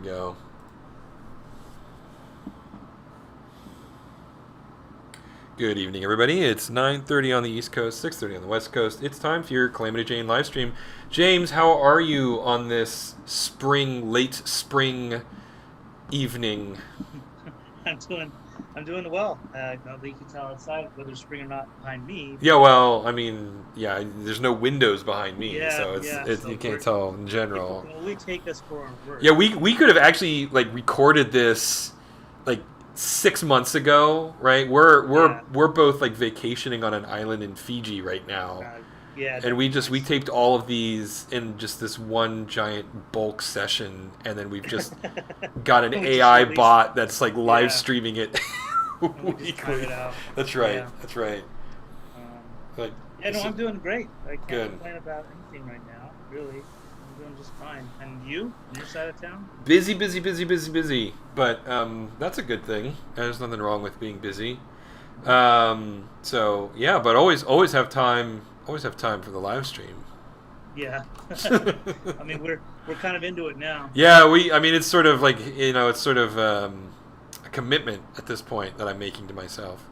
go. Good evening, everybody. It's 9:30 on the East Coast, 6:30 on the West Coast. It's time for your Calamity Jane live stream. James, how are you on this late spring evening? I'm doing I'm doing well. Now that you can tell outside whether spring or not behind me, Yeah, but well, I mean, yeah, there's no windows behind me, yeah, so yeah. you So can't tell in people general. can only take us for our Yeah, word. we could have actually like recorded this like 6 months ago, right? Yeah, We're both like vacationing on an island in Fiji right now, uh, yeah, and that'd be we nice. taped all of these in just this one giant bulk session, and then we've just got an We just AI released, bot that's like live yeah, streaming it and we just time weekly. it out. That's right. Yeah. That's right. Um, Like, yeah, no, I'm doing great. I can't good. complain about anything right now. Really, I'm doing just fine. And you, on your side of town? Busy, busy, busy, busy, busy. But that's a good thing. There's nothing wrong with being busy. Hmm. So yeah, but always have time. Always have time for the live stream. Yeah. I mean, we're kind of into it now. Yeah, I mean, it's sort of like it's sort of a commitment at this point that I'm making to myself.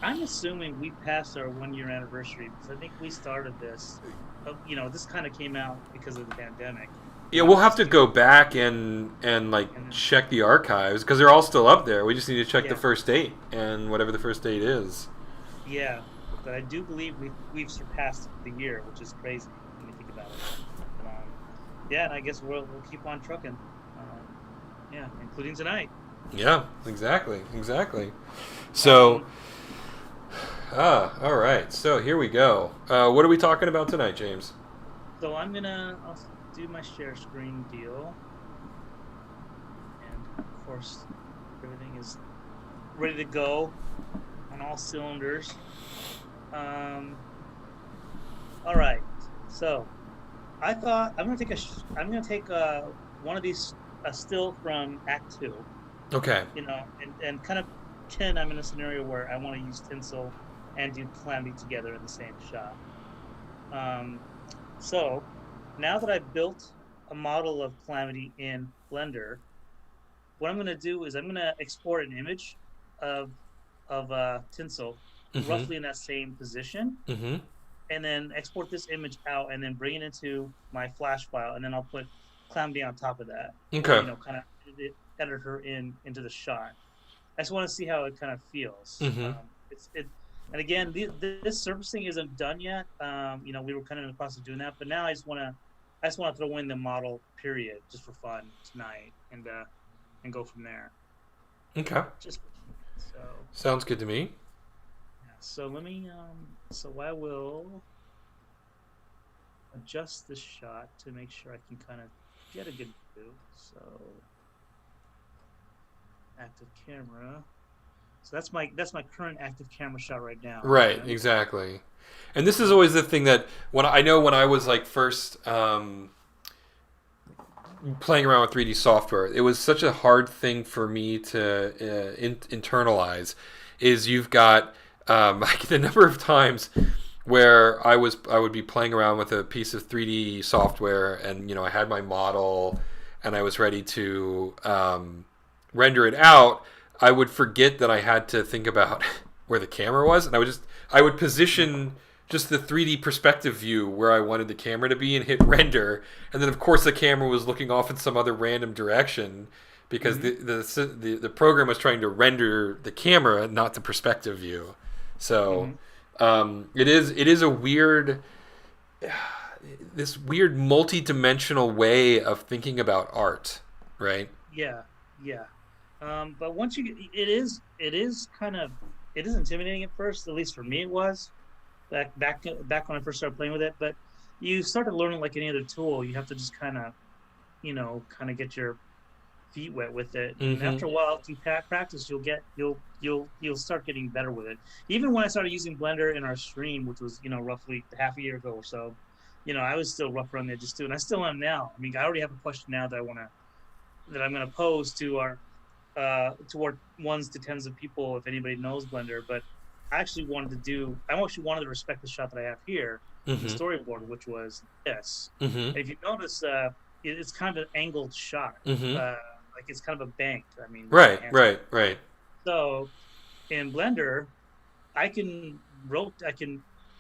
I'm assuming we passed our 1 year anniversary because I think we started this. This kind of came out because of the pandemic, Yeah, and I we'll was have just to doing, go back and like and then check the archives because they're all still up there. We just need to check the yeah, first date and whatever the first date is. yeah. But I do believe we've surpassed the year, which is crazy when you think about it. Yeah, and I guess we'll keep on trucking. Yeah, including tonight. Yeah, exactly, exactly. So, Um, all right. So here we go. What are we talking about tonight, James? so I'll do my share screen deal, and of course everything is ready to go on all cylinders. Um, all right. So I thought I'm gonna take one of these a still from Act Two, Okay. and kind of pretend I'm in a scenario where I want to use Tinsel and do Calamity together in the same shot. Um, so now that I've built a model of Calamity in Blender, what I'm gonna do is I'm gonna export an image of Tinsel Mm-hmm. roughly in that same position, Mm-hmm. and then export this image out and then bring it into my flash file, and then I'll put Calamity on top of that, or Okay. kind of edit her into the shot. I just want to see how it kind of feels. Mm-hmm. And again, this surfacing isn't done yet. We were kind of in the process of doing that, but now I just want to throw in the model period just for fun tonight, and go from there. Okay. Just for fun. So Sounds good to me. yeah, so let me so I will adjust this shot to make sure I can kind of get a good view. So active camera. So that's my current active camera shot right now. Right. Okay. Exactly. And this is always the thing that when I was like first playing around with 3D software, it was such a hard thing for me to internalize. Is you've got like the number of times where I would be playing around with a piece of 3D software, and I had my model and I was ready to render it out. I would forget that I had to think about where the camera was, and I would position just the 3D perspective view where I wanted the camera to be and hit render, and then of course the camera was looking off in some other random direction because Mm-hmm. the program was trying to render the camera, not the perspective view. So Mm-hmm. it is a weird this weird multi-dimensional way of thinking about art, right? Yeah, yeah. But once it is kind of it is intimidating at first. At least for me, it was back when I first started playing with it. But you start to learn it like any other tool. You have to just kind of get your feet wet with it, and Mm-hmm. after a while, if you practice, you'll start getting better with it. Even when I started using Blender in our stream, which was roughly half a year ago or so, I was still rough around the edges too, and I still am now. I mean, I already have a question now that I'm gonna pose to our ones to tens of people if anybody knows Blender. But I actually wanted to respect the shot that I have here in the Mm-hmm. storyboard, which was this. Mm-hmm. And if you notice, it's kind of an angled shot. Mm-hmm. Uh, like it's kind of a bank. I mean, with my Right, hands. right, right, So in Blender, I can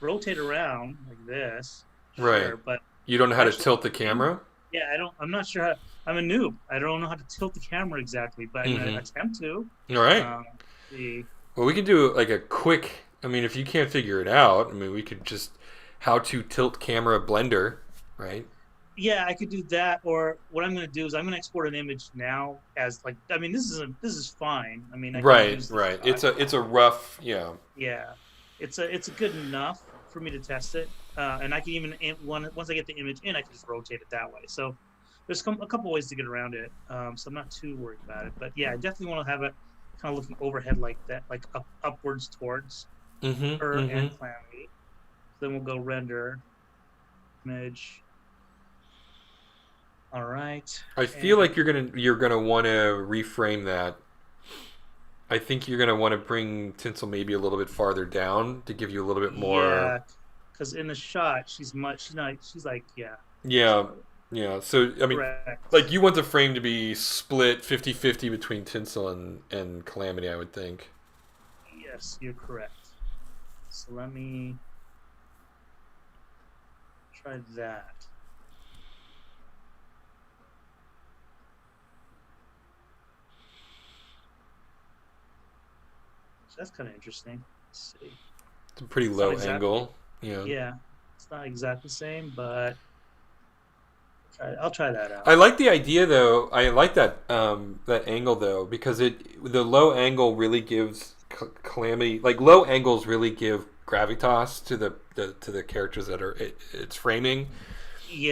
rotate around like this, right. sure, but You don't know how to actually, tilt the camera? yeah, I don't. I'm not sure how. I'm a noob. I don't know how to tilt the camera exactly, but I'm gonna Mm-hmm. attempt to. All right. Um, see. Well, we can do like a quick. I mean, if you can't figure it out, I mean, we could just how to tilt camera Blender, right? Yeah, I could do that, or what I'm gonna do is I'm gonna export an image now as like. I mean, this is fine. I mean, I can Right, use this right. shot. It's a rough, yeah. Yeah, it's a good enough for me to test it, and I can even once I get the image in, I can just rotate it that way. So there's a couple ways to get around it. So I'm not too worried about it. But yeah, I definitely want to have it kind of looking overhead like that, like upwards towards Mm-hmm. her Mm-hmm. and Calamity. Then we'll go render image. All right, I feel like and you're gonna want to reframe that. I think you're gonna want to bring Tinsel maybe a little bit farther down to give you a little bit more. yeah, because in the shot she's not she's like yeah. Yeah, So yeah. So I mean, like correct. you want the frame to be split 50-50 between Tinsel and Calamity, I would think. Yes, you're correct. So let me try that. So that's kind of interesting. Let's see. It's a pretty It's not low exactly, angle. Yeah. yeah, it's not exactly the same, but I'll try that I out. like the idea though. I like that angle though because the low angle really gives Calamity like low angles really give gravitas to the characters that are it's framing.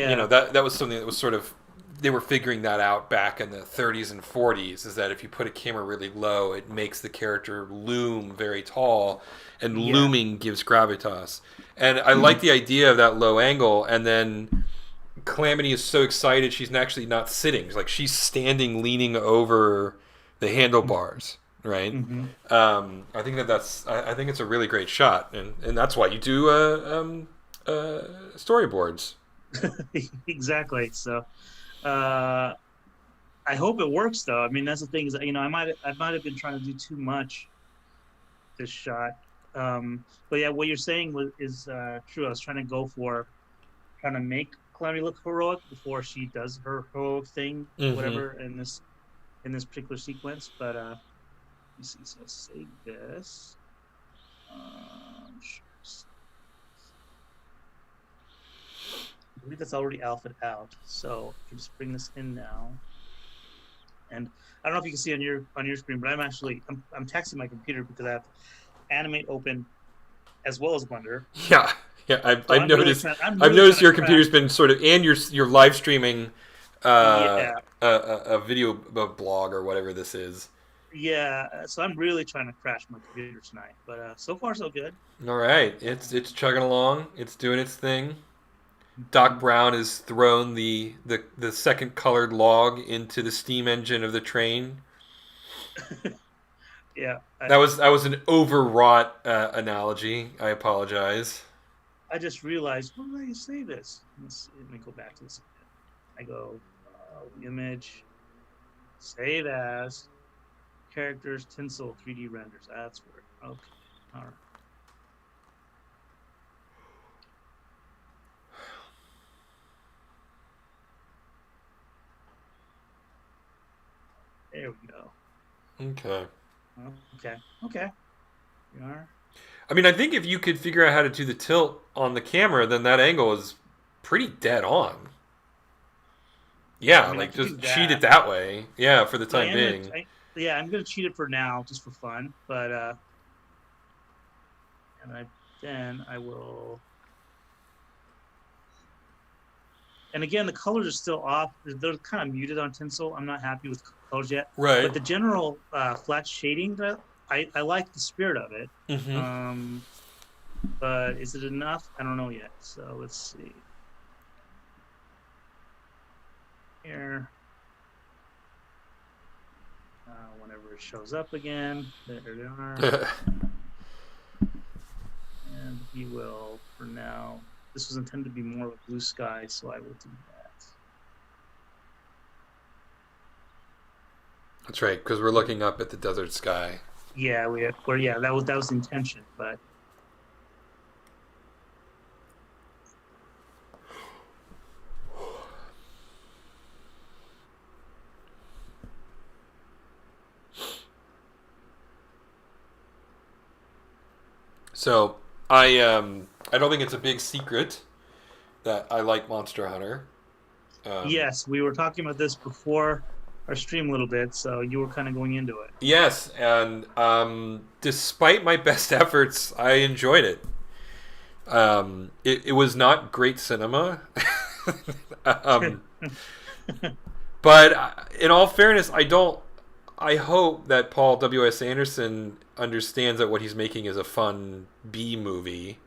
You know Yeah, that was something that was sort of they were figuring that out back in the 30s and 40s is that if you put a camera really low it makes the character loom very tall and yeah, looming gives gravitas and I like the idea of that low angle and then Calamity is so excited she's actually not sitting like she's standing leaning over the handlebars right mm-hmm. I think I think it's a really great shot and that's why you do storyboards. Exactly. So, uh, I hope it works though. I mean, that's the thing is, I might have been trying to do too much this shot. But yeah, what you're saying is true. I was trying to go for trying to make Calamity look heroic before she does her heroic thing, Mm-hmm. whatever in this particular sequence. But let me see. So let's save this. Sure. I believe that's already alpha out, so I can just bring this in now. And I don't know if you can see on your screen, but I'm texting my computer because I have Animate open as well as Blender. Yeah, yeah. So I'm I've really trying noticed to your craft. computer's been sort of, and you're live streaming Yeah, a video blog or whatever this is. yeah. So I'm really trying to crash my computer tonight, but so far so good. All right, it's chugging along. It's doing its thing. Doc Mhm. Brown has thrown the second colored log into the steam engine of the train. Yeah, That was an overwrought analogy. I apologize. I just realized where did I save this? Let me go back to this again. I go image, save as characters, Tinsel, 3D renders. That's where. Okay, all right. There we go. Okay. Okay, okay. We are. I mean, I think if you could figure out how to do the tilt on the camera, then that angle is pretty dead on. Yeah, I Yeah, mean, I like could do just cheat it that. that way. Yeah, for the So time being. yeah, I'm gonna cheat it for now, just for fun. But and then I will. And again, the colors are still off. They're kind of muted on Tinsel. I'm not happy with colors yet. Right. But the general flat shading, I like the spirit of it. Mm-hmm. But is it enough? I don't know yet. So let's see. Here. Whenever it shows up again, there they are. And we will, for now, this was intended to be more of a blue sky, so I will do that. That's right, because we're looking up at the desert sky. Yeah, that was the intention, but So I don't think it's a big secret that I like Monster Hunter. Um, yes, we were talking about this before our stream a little bit, so you were kind of going into it. yes, and despite my best efforts, I enjoyed it. It was not great cinema, um, but in all fairness, I don't. I hope that Paul W.S. Anderson understands that what he's making is a fun B movie,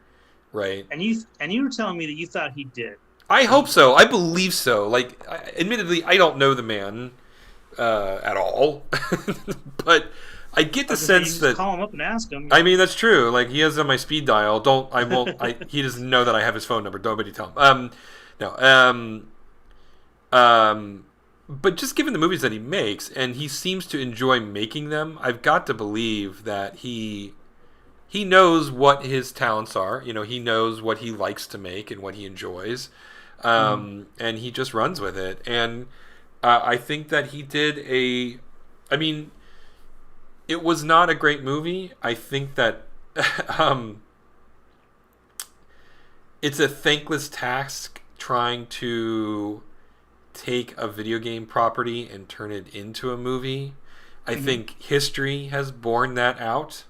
right? And you were telling me that you thought he did. I hope so. I believe so. Like, admittedly, I don't know the man at all, but I get the sense that call him up and ask him. I mean that's true. Like he has it on my speed dial. Don't I won't. He doesn't know that I have his phone number. Nobody tell him. No. But just given the movies that he makes, and he seems to enjoy making them, I've got to believe that he knows what his talents are. You know, he knows what he likes to make and what he enjoys, and he just runs with it. And I think that he did a. I mean, it was not a great movie. I think that it's a thankless task trying to take a video game property and turn it into a movie. I think history has borne that out.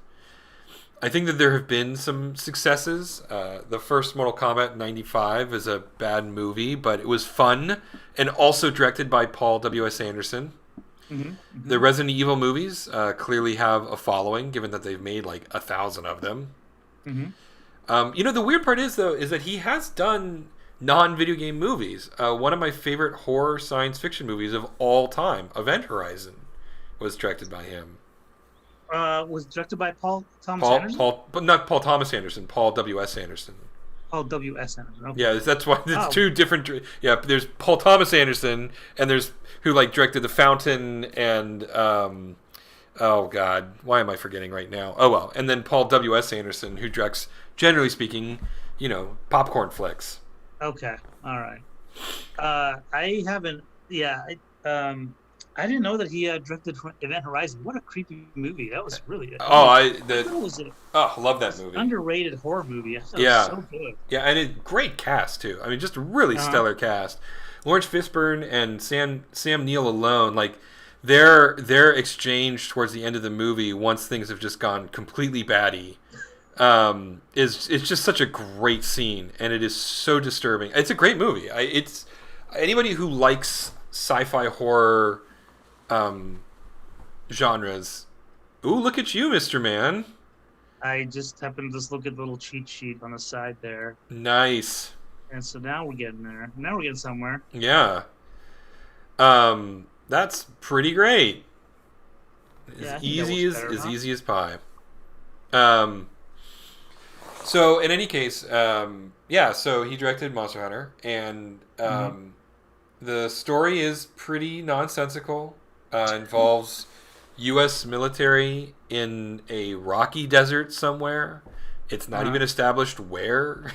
I think that there have been some successes. The first Mortal Kombat in '95 is a bad movie, but it was fun and also directed by Paul W.S. Anderson. The Resident Evil movies clearly have a following, given that they've made like 1,000 of them. You know, the weird part is, though, is that he has done non-video game movies. One of my favorite horror science fiction movies of all time, Event Horizon, was directed by him. Was directed by Paul Thomas Anderson? But not Paul Thomas Anderson, Paul W.S. Anderson. Paul W.S. Anderson. Okay. Yeah, that's why it's two different. Yeah, there's Paul Thomas Anderson, and there's who like directed The Fountain and oh God, why am I forgetting right now? Oh well, and then Paul W.S. Anderson, who directs, generally speaking, you know, popcorn flicks. Okay, all right. I haven't. Yeah, I didn't know that he directed Event Horizon. What a creepy movie! That was really. I love that movie. Underrated horror movie. I thought Yeah, it was so good. Yeah, and a great cast too. I mean, just a really stellar cast. Lawrence Fishburne and Sam Neill alone, like their exchange towards the end of the movie, once things have just gone completely batty, is just such a great scene, and it is so disturbing. It's a great movie. It's anybody who likes sci-fi horror genres. Ooh, look at you, Mr. Man. I just happened to just look at the little cheat sheet on the side there. Nice. And so now we're getting there. Now we're getting somewhere. Yeah. That's pretty great. As easy as pie. So in any case, so he directed Monster Hunter, and the story is pretty nonsensical. Involves U.S. military in a rocky desert somewhere. It's not even established where.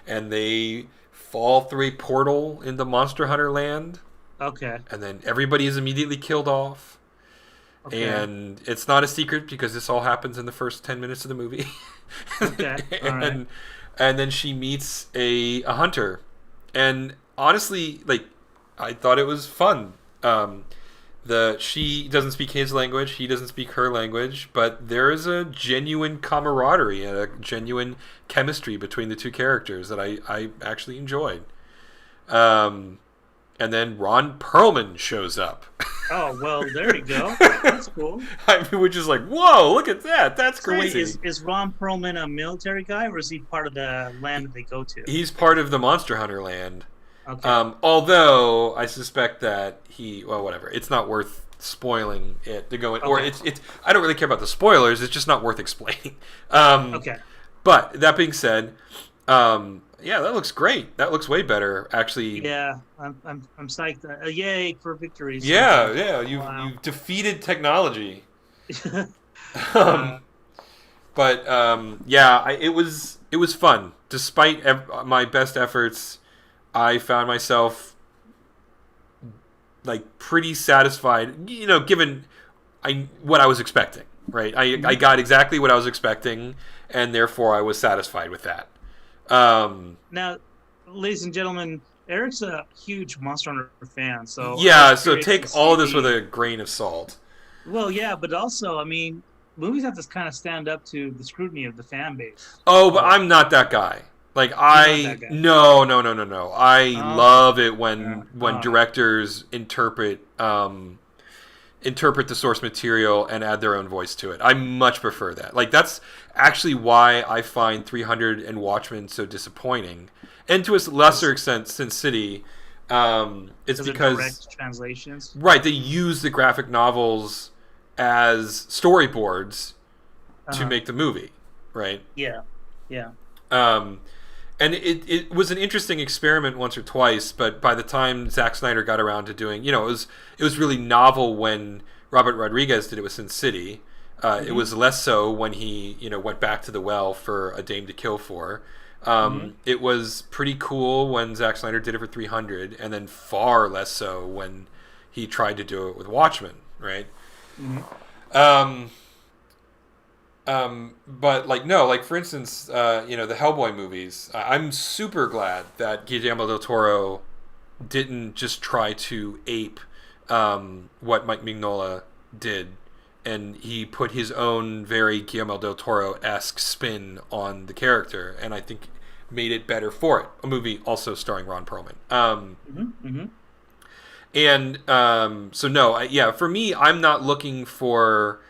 And they fall through a portal into Monster Hunter land. Okay. And then everybody is immediately killed off. Okay. And it's not a secret because this all happens in the first 10 minutes of the movie. Okay. And then she meets a hunter. And honestly, like, I thought it was fun. She doesn't speak his language, he doesn't speak her language, but there is a genuine camaraderie and a genuine chemistry between the two characters that I actually enjoyed. And then Ron Perlman shows up. Oh, well, there you go. That's cool. I mean, which is like, whoa, look at that. That's crazy. Is Ron Perlman a military guy, or is he part of the land that they go to? He's part of the Monster Hunter land. Okay. Although I suspect that whatever. It's not worth spoiling it to go in, or it's. I don't really care about the spoilers. It's just not worth explaining. Okay. But that being said, Yeah, that looks great. That looks way better, actually. Yeah, I'm psyched. Yay for victory! Yeah, So yeah. wow. You've defeated technology. Um, uh, yeah, it was fun. Despite my best efforts, I found myself like pretty satisfied. You know, given what I was expecting. Right, I mhm. got exactly what I was expecting, and therefore I was satisfied with that. Um, Now, ladies and gentlemen, Eric's a huge Monster Hunter fan, so I was yeah, so curious to take all see of this with the. a grain of salt. Well, yeah, but also, I mean, movies have to kind of stand up to the scrutiny of the fan base. Oh, but So I'm not that guy. Like you're not that guy. no, no, no, no, no. I Okay. love it when All right. directors interpret the source material and add their own voice to it. I much prefer that. Like that's actually why I find 300 and Watchmen so disappointing, and to a lesser Because extent, Sin City. It's they're because direct translations. right they use the graphic novels as storyboards Uh to huh. make the movie, right? Yeah. Yeah. Um, and it was an interesting experiment once or twice, but by the time Zack Snyder got around to doing, it was really novel when Robert Rodriguez did it with Sin City. It Mm-hmm. was less so when he went back to the well for A Dame to Kill For. Mm-hmm. It was pretty cool when Zack Snyder did it for 300, and then far less so when he tried to do it with Watchmen, right? Mm-hmm. Um, but like no, like for instance, the Hellboy movies. I'm super glad that Guillermo del Toro didn't just try to ape what Mike Mignola did, and he put his own very Guillermo del Toro-esque spin on the character, and I think made it better for it. A movie also starring Ron Perlman. Mm-hmm. Mm-hmm. So no, yeah, for me, I'm not looking for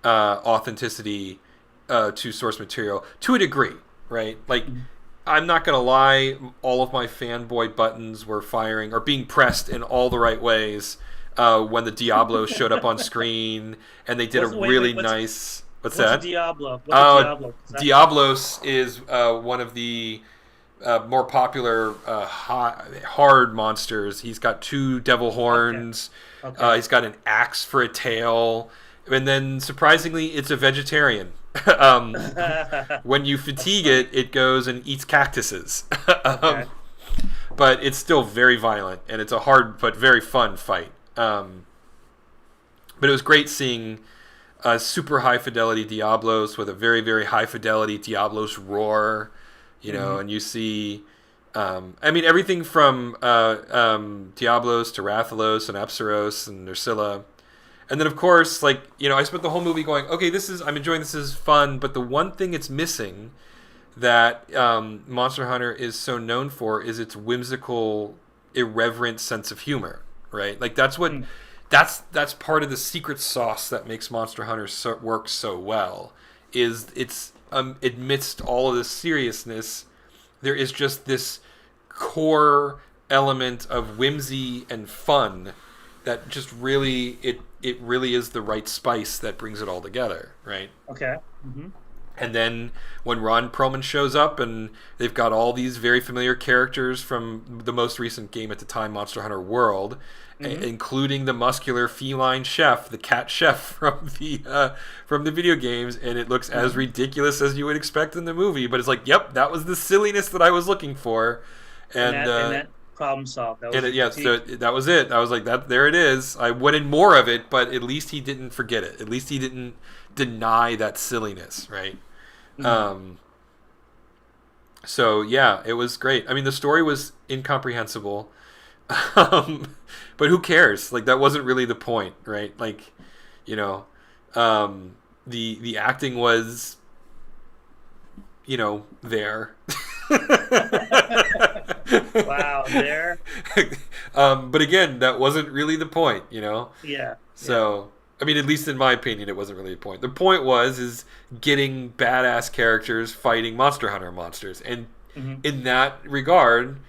authenticity to source material to a degree, right? Like, Mm-hmm. I'm not gonna lie, all of my fanboy buttons were firing or being pressed in all the right ways when the Diablo showed up on screen, and they did a Wait. really nice. What's What's a that? Diablo? What's a Uh, Diablo? 'Cause Diablos is one of the more popular hard monsters. He's got two devil okay. horns. Okay. He's got an axe for a tail, and then surprisingly, it's a vegetarian. um, when you That's fatigue it, funny. it goes and eats cactuses. Okay. But it's still very violent, and it's a hard but very fun fight. But it was great seeing super high fidelity Diablos with a very very high fidelity Diablos roar, Mm-hmm. and you see. I mean everything from Diablos to Rathalos and Apsaros and Nursilla, and then of course like I spent the whole movie going, okay, I'm enjoying this is fun, but the one thing it's missing that Monster Hunter is so known for is its whimsical, irreverent sense of humor, right? Like that's part of the secret sauce that makes Monster Hunter work so well. Is it's amidst all of this seriousness, there is just this core element of whimsy and fun that just really it really is the right spice that brings it all together, right? Okay. Mm-hmm. And then when Ron Perlman shows up, and they've got all these very familiar characters from the most recent game at the time, Monster Hunter World, Mm-hmm. including the muscular feline chef, the cat chef from the video games, and it looks as Mm-hmm. ridiculous as you would expect in the movie. But it's like, yep, that was the silliness that I was looking for, and And that problem solved. That was your yeah, so critique. that was it. I was like, that there it is. I wanted more of it, but at least he didn't forget it. At least he didn't deny that silliness, right? Mm-hmm. Um, so yeah, it was great. I mean, the story was incomprehensible, but who cares? Like that wasn't really the point, right? Like, you know, the acting was, there. Wow. There. But again, that wasn't really the point. Yeah. Yeah. So, I mean, at least in my opinion, it wasn't really the point. The point is getting badass characters fighting Monster Hunter monsters, and Mm-hmm. in that regard,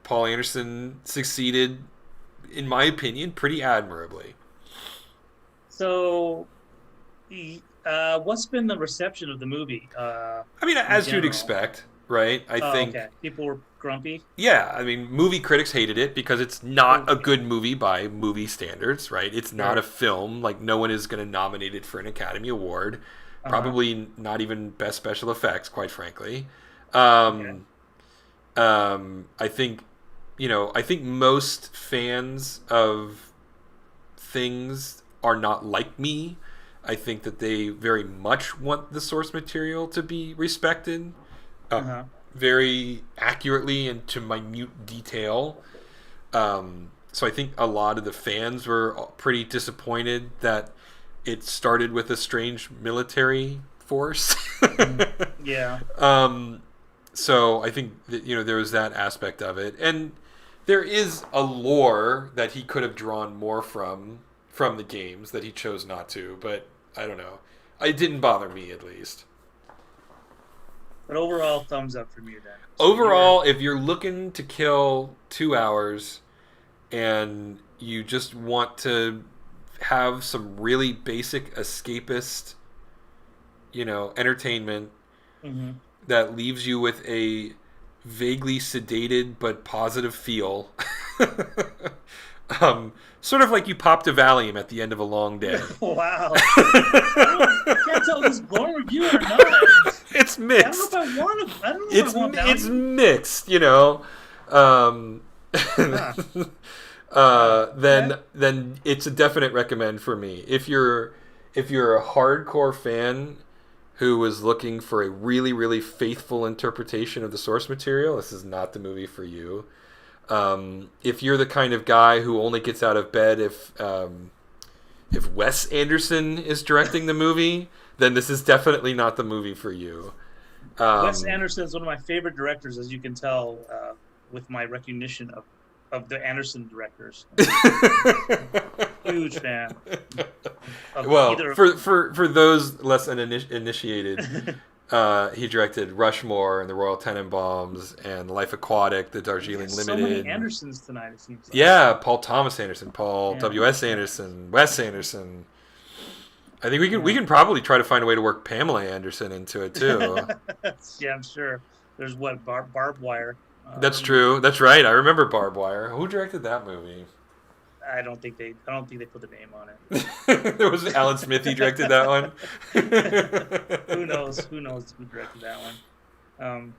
Paul Anderson succeeded, in my opinion, pretty admirably. So, what's been the reception of the movie I mean, in as you'd general? expect, right? I Oh, okay. think, People were grumpy. yeah, I mean, movie critics hated it because it's not Oh, a yeah. good movie by movie standards, right? It's not a Sure. film. Like, no one is going to nominate it for an Academy Award. Uh huh. Probably not even Best Special Effects, quite frankly. Okay. Um, I think, I think most fans of things are not like me. I think that they very much want the source material to be respected, Uh uh, huh. very accurately and to minute detail. So I think a lot of the fans were pretty disappointed that it started with a strange military force. Yeah. um, so I think that, there was that aspect of it, and there is a lore that he could have drawn more from the games that he chose not to. But I don't know. It didn't bother me, at least. But overall, thumbs up from you then. So you were Overall, if you're looking to kill 2 hours and you just want to have some really basic escapist, entertainment hmm that leaves you with a vaguely sedated but positive feel. Sort of like you popped a Valium at the end of a long day. wow. I can't tell if this is glowing review or not. It's I don't know if mixed. I want to. I don't know if It's I want it's value. mixed. Um, Huh. Huh. Okay. then it's a definite recommend for me. If you're a hardcore fan who is looking for a really, really faithful interpretation of the source material, this is not the movie for you. If you're the kind of guy who only gets out of bed if Wes Anderson is directing the movie, then this is definitely not the movie for you. Wes Um, Anderson is one of my favorite directors, as you can tell with my recognition of the Anderson directors. Huge fan of well, either. for those less initiated, he directed Rushmore and The Royal Tenenbaums and Life Aquatic, The We got Darjeeling so many Limited. Andersons tonight. It seems like. Yeah, Paul Thomas Anderson, Paul Yeah. W.S. Yeah. Anderson, Wes Anderson. I think we Yeah. can probably try to find a way to work Pamela Anderson into it too. yeah, I'm sure. There's what barbed wire. That's Her movie. true. That's right. I remember Barbed Wire. Who directed that movie? I don't think they. I don't think they put the name on There was Alan Smith. He directed that one. it. Who knows? Who knows who directed that one? Um,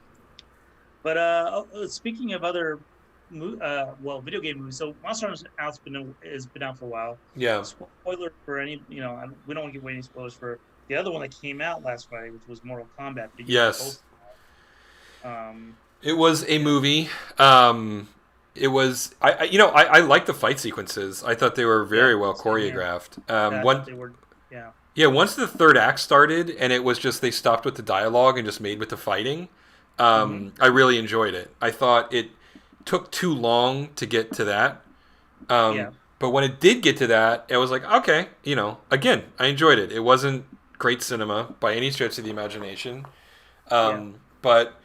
but speaking of other, video game movies. So Monster Hunter has been out for a while. Yeah. Spoiler for any, we don't want to give away any spoilers for the other one that came out last Friday, which was Mortal Kombat. The year Yes. post. Um, It was a movie. It was I like the fight sequences. I thought they were yeah, very well same here. choreographed. I One thought they were, yeah, Yeah, once the third act started and it was just they stopped with the dialogue and just made with the fighting, hmm I really enjoyed it. I thought it took too long to get to that. yeah, But when it did get to that, it was like, okay, again, I enjoyed it. It wasn't great cinema by any stretch of the imagination. yeah. But,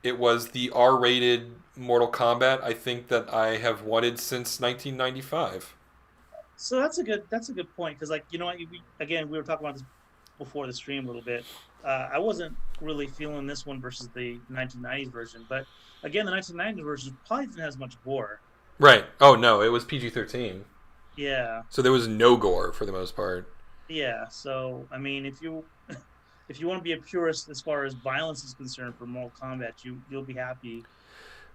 it was the R-rated Mortal Kombat I think that I have wanted since 1995. So that's a good point because like what, again we were talking about this before the stream a little bit. I wasn't really feeling this one versus the 1990s version, but again the 1990s version probably didn't have as much gore. Right. Oh, no, it was PG-13. Yeah, So there was no gore for the most part. yeah. So I mean, if you if you want to be a purist as far as violence is concerned for Mortal Kombat, you'll be happy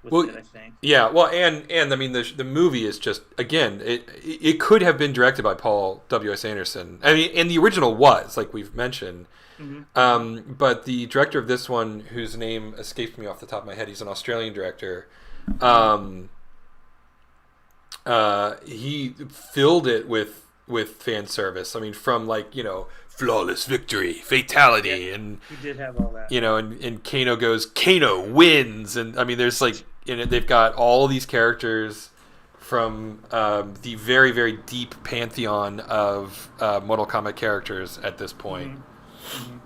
with Well, it. I think. yeah, well, and I mean the movie is just, again, it could have been directed by Paul W.S. Anderson. I mean, and the original was, like we've mentioned. Hmm But the director of this one, whose name escapes me off the top of my head, he's an Australian director. Um, he filled it with fan service. I mean, from like flawless victory, Yeah, fatality, and he did have all that. and Kano goes, Kano wins, and I mean, there's like they've got all these characters from the very, very deep pantheon of Mortal Kombat characters at this point. Hmm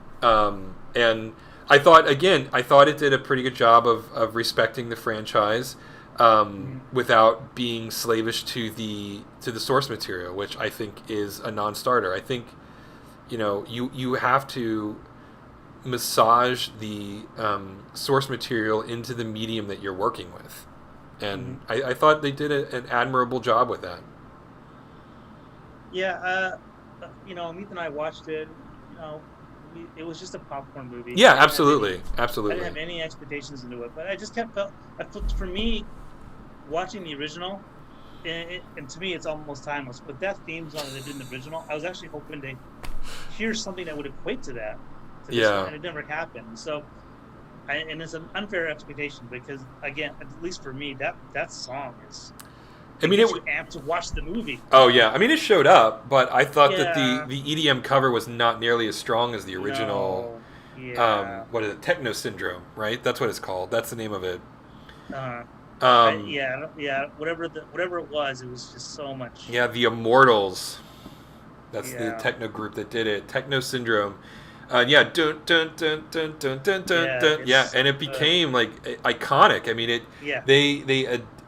And I thought it did a pretty good job of respecting the franchise without being slavish to the source material, which I think is a non-starter. I think you have to massage the source material into the medium that you're working with, Mm-hmm. and I thought they did an admirable job with that. Yeah, Meet and I watched it. It was just a popcorn movie. Yeah, I didn't have absolutely, I didn't absolutely. have any expectations into it, but I just kept felt. For me, watching the original, and to me, it's almost timeless. But that theme song that they did in the original, I was actually hoping to hear something that would equate to that, to this one, Yeah, and it never happened. So, and it's an unfair expectation because, again, at least for me, that song is I it mean it. gets you amped to watch the movie. Oh yeah, I mean it showed up, but I thought that Yeah, the EDM cover was not nearly as strong as the original. no, yeah. What is it? Techno Syndrome, right? That's what it's called. That's the name of it. Uh, Um, yeah. Whatever it was just so much. yeah, the Immortals. That's the Yeah, techno group that did it. Techno Syndrome. Yeah, dun, dun, dun, dun, dun, dun, dun, yeah. dun. Yeah, and it became like iconic. I mean, Yeah,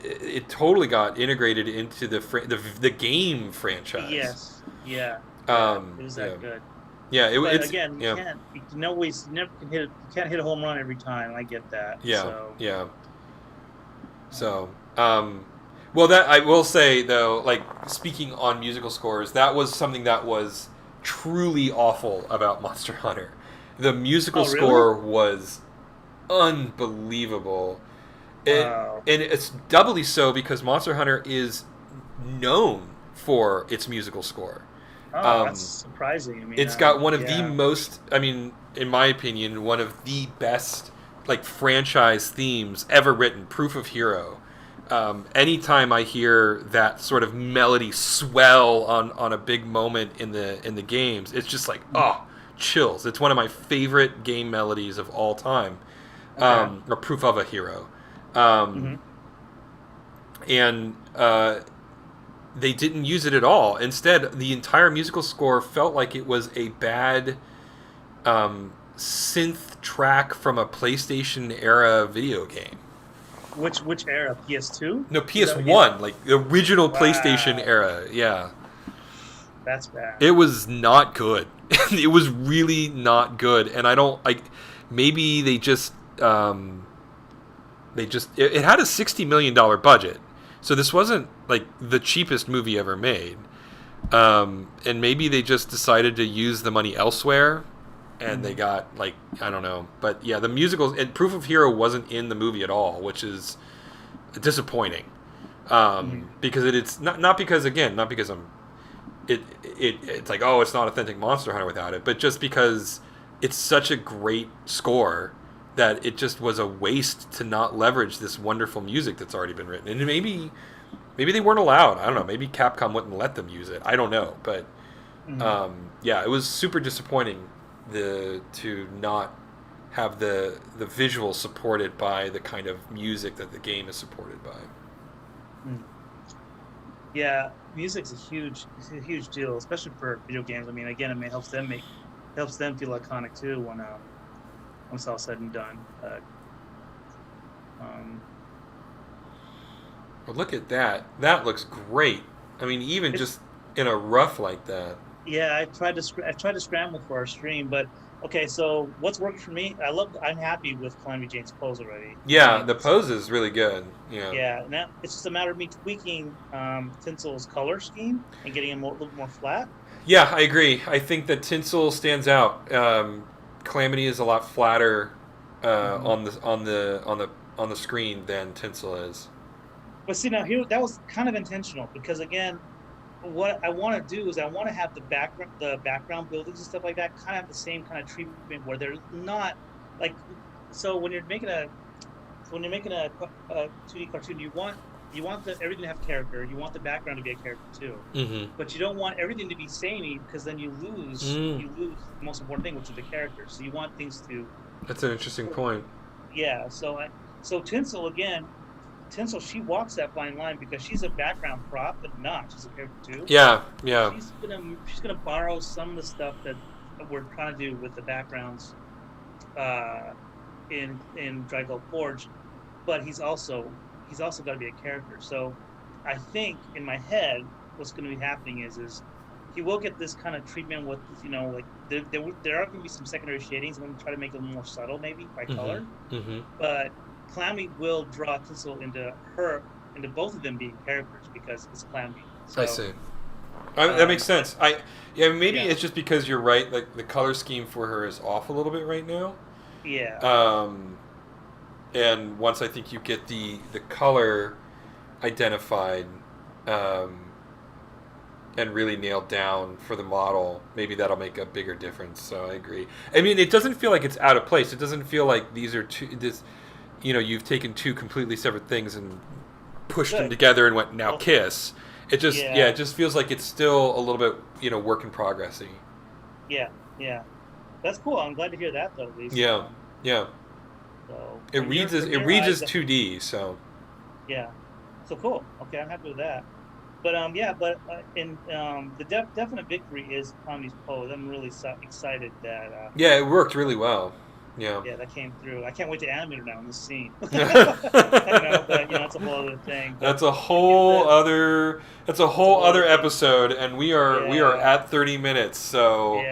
it totally got integrated into the game franchise. yes, yeah. It was Yeah, that good. yeah. But It's again, yeah, you can always you never can hit you can't hit a home run every time. I get that. yeah, So, yeah. um, So, well, that I will say though, like speaking on musical scores, that was something that was truly awful about Monster Hunter. The musical oh really? score was unbelievable. It Wow. and it's doubly so because Monster Hunter is known for its musical score. Oh, that's Um, surprising. I mean, it's got one of the yeah, most, I mean, in my opinion, one of the best like franchise themes ever written. Proof of Hero. Anytime I hear that sort of melody swell on a big moment in the games, it's just like chills. It's one of my favorite game melodies of all time. okay. Or Proof of a Hero, um, Hmm. and they didn't use it at all. Instead, the entire musical score felt like it was a bad synth track from a PlayStation era video game. Which era? PS2? No, Is that what you? PS1, like the original PlayStation Wow, era. Yeah, that's bad. it was not good. It was really not good, and I don't like. Maybe it had a $60 million budget, so this wasn't like the cheapest movie ever made. And maybe they just decided to use the money elsewhere, and they Hmm. got like I don't know, but yeah, the musical and Proof of Hero wasn't in the movie at all, which is disappointing. Hmm. Because it's not because again not because it's like oh it's not authentic Monster Hunter without it, but just because it's such a great score that it just was a waste to not leverage this wonderful music that's already been written. And maybe they weren't allowed. I don't know. Maybe Capcom wouldn't let them use it. I don't know. But Hmm. yeah, it was super disappointing to not have the visual supported by the kind of music that the game is supported by. Hmm. Yeah, music's a huge deal, especially for video games. I mean, again, helps them feel iconic too when it's all said and done. Um, But look at that. That looks great. I mean, even it's just in a rough like that. Yeah, I tried to scramble for our stream, but okay. So what's working for me? I'm happy with Calamity Jane's pose already. I Yeah, mean, the pose is really good. Yeah. yeah. Now it's just a matter of me tweaking Tinsel's color scheme and getting him a little more flat. Yeah, I agree. I think that Tinsel stands out. Calamity is a lot flatter Hmm. on the screen than Tinsel is. But see now here that was kind of intentional because again, what I want to do is I want to have the background buildings and stuff like that kind of have the same kind of treatment where they're not like so when you're making a 2D cartoon, you want everything to have character. You want the background to be a character too, Mm-hmm. but you don't want everything to be samey because then Mm, you lose the most important thing, which is the character. So you want things to that's an interesting point. yeah. So Tinsel again, Tinsel she walks that fine line because she's a background prop, but not she's a character too. Yeah, yeah, She's gonna borrow some of the stuff that we're trying to do with the backgrounds uh, in Dragon Forge, but he's also got to be a character. So I think in my head, what's going to be happening is he will get this kind of treatment with, like there are going to be some secondary shadings. I'm going to try to make it a little more subtle, maybe by color. But Calamity will draw Tinsel into both of them being characters because it's Calamity. So, I see. That makes sense. Maybe it's just because you're right. Like the color scheme for her is off a little bit right now. Yeah. And once I think you get the color identified, and really nailed down for the model, maybe that'll make a bigger difference. So I agree. I mean, it doesn't feel like it's out of place. It doesn't feel like these are you've taken two completely separate things and pushed them together and went, now kiss. It just, it just feels like it's still a little bit, work in progress-y. Yeah. That's cool. I'm glad to hear that, though, at least. Yeah. So, it reads as 2D, so. Yeah. So cool. Okay, I'm happy with that. But the definite victory is Calamity's pose. I'm really excited that. It worked really well. Yeah, that came through. I can't wait to animate her now in this scene. I know, but it's a whole other thing. That's a whole other episode, and we are at 30 minutes. So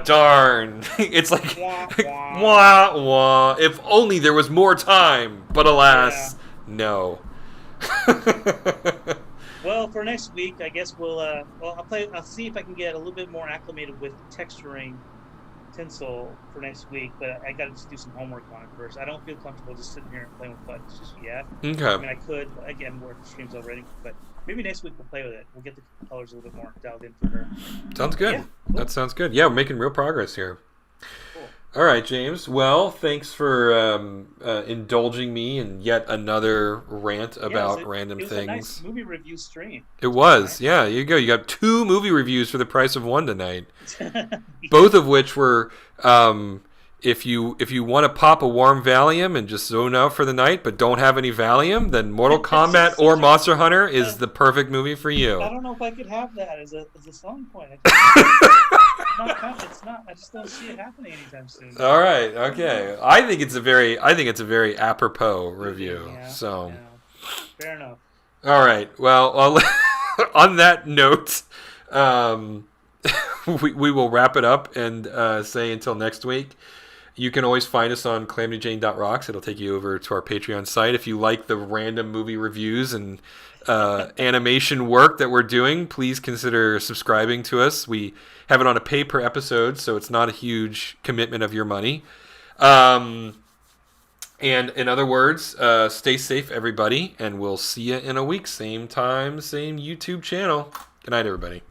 darn, it's like wah wah. If only there was more time, but alas, no. Well, for next week, I guess I'll see if I can get a little bit more acclimated with texturing Tinsel for next week, but I got to just do some homework on it first. I don't feel comfortable just sitting here and playing with buttons just yet. Okay. I mean, I could, again, work the streams already, but maybe next week we'll play with it. We'll get the colors a little bit more dialed in for her. Sounds good. Yeah, cool. That sounds good. Yeah, we're making real progress here. Cool. All right, James. Well, thanks for indulging me in yet another rant about random things. It was a nice movie review stream. It was. Right? Yeah, here you go. You got 2 movie reviews for the price of 1 tonight. Both of which were, if you want to pop a warm Valium and just zone out for the night, but don't have any Valium, then Mortal Kombat or Monster Hunter is the perfect movie for you. I don't know if I could have that as a selling point. It's not. I just don't see it happening anytime soon. All right. Okay. I think it's a very apropos review. So. Yeah. Fair enough. All right. Well, on that note, we will wrap it up and say until next week. You can always find us on calamityjane.rocks. It'll take you over to our Patreon site. If you like the random movie reviews and animation work that we're doing, please consider subscribing to us. We have it on a pay per episode, so it's not a huge commitment of your money. And in other words, stay safe, everybody, and we'll see you in a week. Same time, same YouTube channel. Good night, everybody.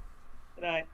Good night.